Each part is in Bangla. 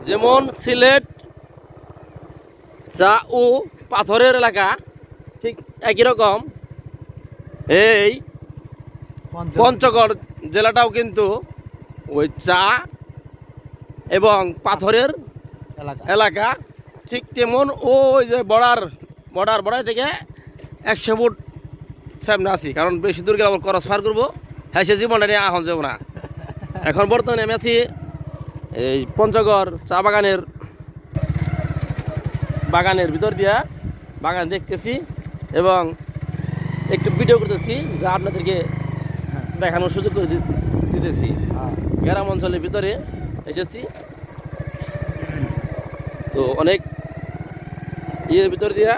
যেমন সিলেট চা ও পাথরের এলাকা, ঠিক একই রকম এই পঞ্চগড় জেলাটাও কিন্তু ওই চা এবং পাথরের এলাকা। ঠিক তেমন ওই যে বর্ডার থেকে 100 ফুট সামনে আছি, কারণ বেশি দূর গেলে আমার ক্রস পার করবো, হ্যাঁ সে জীবনটা নিয়ে এখন যাবো না। এখন বর্তমানে আমি আছি এই পঞ্চগড় চা বাগানের ভিতর দিয়া বাগান দেখতেছি এবং একটু ভিডিও করতেছি, যা আপনাদেরকে দেখানোর সুযোগ করে দিতেছি। গ্রাম অঞ্চলের ভিতরে এসেছি, তো অনেক ইয়ের ভিতর দিয়া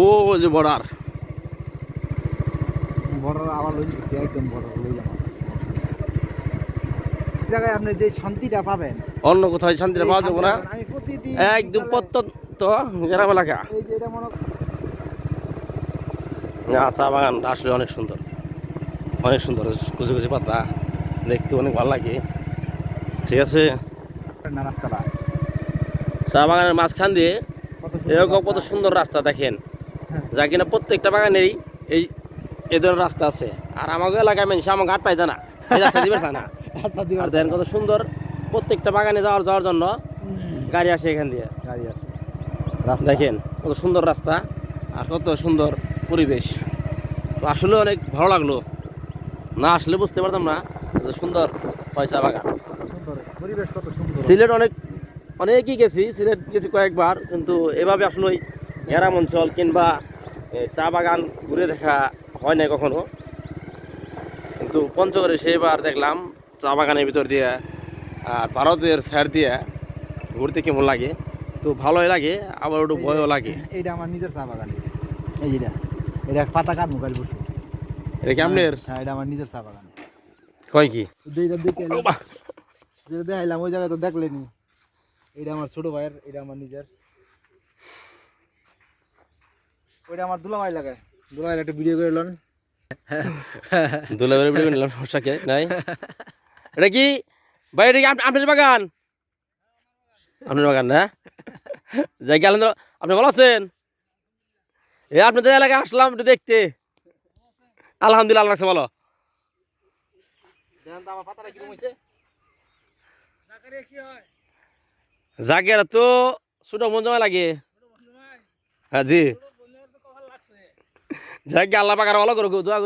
ও যে বর্ডার আবার একদম জায়গায় আপনি যে শান্তিটা পাবেন অন্য কোথাও শান্তিটা পাওয়া যাবো না। একদম প্রত্যন্ত গ্রাম এলাকা। চা বাগান আসলে অনেক সুন্দর, অনেক সুন্দর, কুচি কুচি পাতা, দেখতে অনেক ভালো লাগে। ঠিক আছে, চা বাগানের মাঝখান দিয়ে এরকম কত সুন্দর রাস্তা দেখেন, যা কিনা প্রত্যেকটা বাগানেরই এই ধরনের রাস্তা আছে। আর আমাকে এলাকায় মানুষ আমার ঘাট পাইছে না, এই রাস্তা দিবে না। আর দেখেন কত সুন্দর, প্রত্যেকটা বাগানে যাওয়ার জন্য গাড়ি আসে এখান দিয়ে, দেখেন কত সুন্দর রাস্তা আর কত সুন্দর পরিবেশ। তো আসলে অনেক ভালো লাগলো, না আসলে বুঝতে পারতাম না সুন্দর চা বাগান। সিলেট অনেকই গেছি, সিলেট গেছি কয়েকবার, কিন্তু এভাবে আসলে ওই গ্রাম অঞ্চল কিংবা চা বাগান ঘুরে দেখা হয় না কখনো। কিন্তু পঞ্চগড়ে সেইবার দেখলাম চা বাগানের ভিতর দিয়ে ভারতের সাইড দিয়ে ঘুরতে কেমন লাগে, তো ভালোই লাগে, আবার একটু ভয়ও লাগে। এইটা আমার নিজের চা বাগান, এই এটা পাতা কাট মোবাইল বসে, এটা কি আপনার? হ্যাঁ, এটা আমার নিজের চা বাগান। কয় কি দেখাইলাম ওই জায়গায় তো দেখলেনি। এটা আমার ছোট ভাইয়ের, এটা আমার নিজের, ওইটা আমার দুলাভাই লাগে। দুলাভাইয়ের একটা ভিডিও করে লন, দুলাভাইয়ের ভিডিও করে নিলাম, সমস্যাকে নাই। এটা কি ভাই, এটা কি আপনার বাগান? আপনার বাগান না? যাই গেলেন, আপনি ভালো আছেন? আপনাদের এলাকায় আসলাম একটু দেখতে, আলহামদুলিল্লাহ লাগছে ভালো। জাগের তো ছোট মন জমা লাগে। হ্যাঁ জি, যাকে আল্লাহ পাক আরো ভালো করুক, দোয়া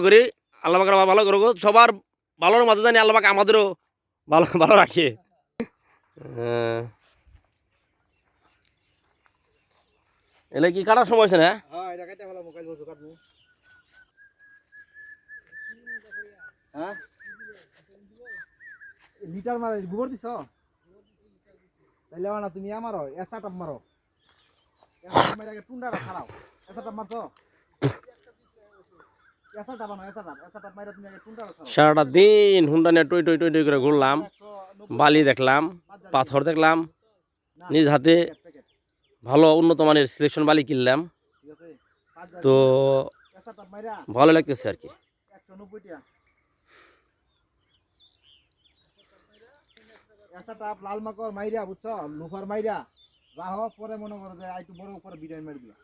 করি আল্লাহ পাক ভালো করুক, সবার ভালোর মাঝে জানি আল্লাহ পাক আমাদেরও ভালো ভালো রাখে। এলে কি কাটার সময় আছে না? লিটার মারে গোবর দিছ তাইলে না, তুমি আমারও এসা টাপ মারো, টুন্ডাটা ছাড়াও, এসা টাপ মারছো, সারাটা দিন হুন্ডা নিয়ে টই টই টই টই করে ঘুরলাম, বালি দেখলাম, পাথর দেখলাম, নিজ হাতে ভালো উন্নত মানের সিলেকশন বালি কিনলাম, তো ভালো লাগতেছে আর কি। লাল মাকড় মাইরা বুঝছো, লুফার মাইরা রাহ, পরে মনে করো যে একটু বড় উপরে বিরিয়ানি মেরে দিলা।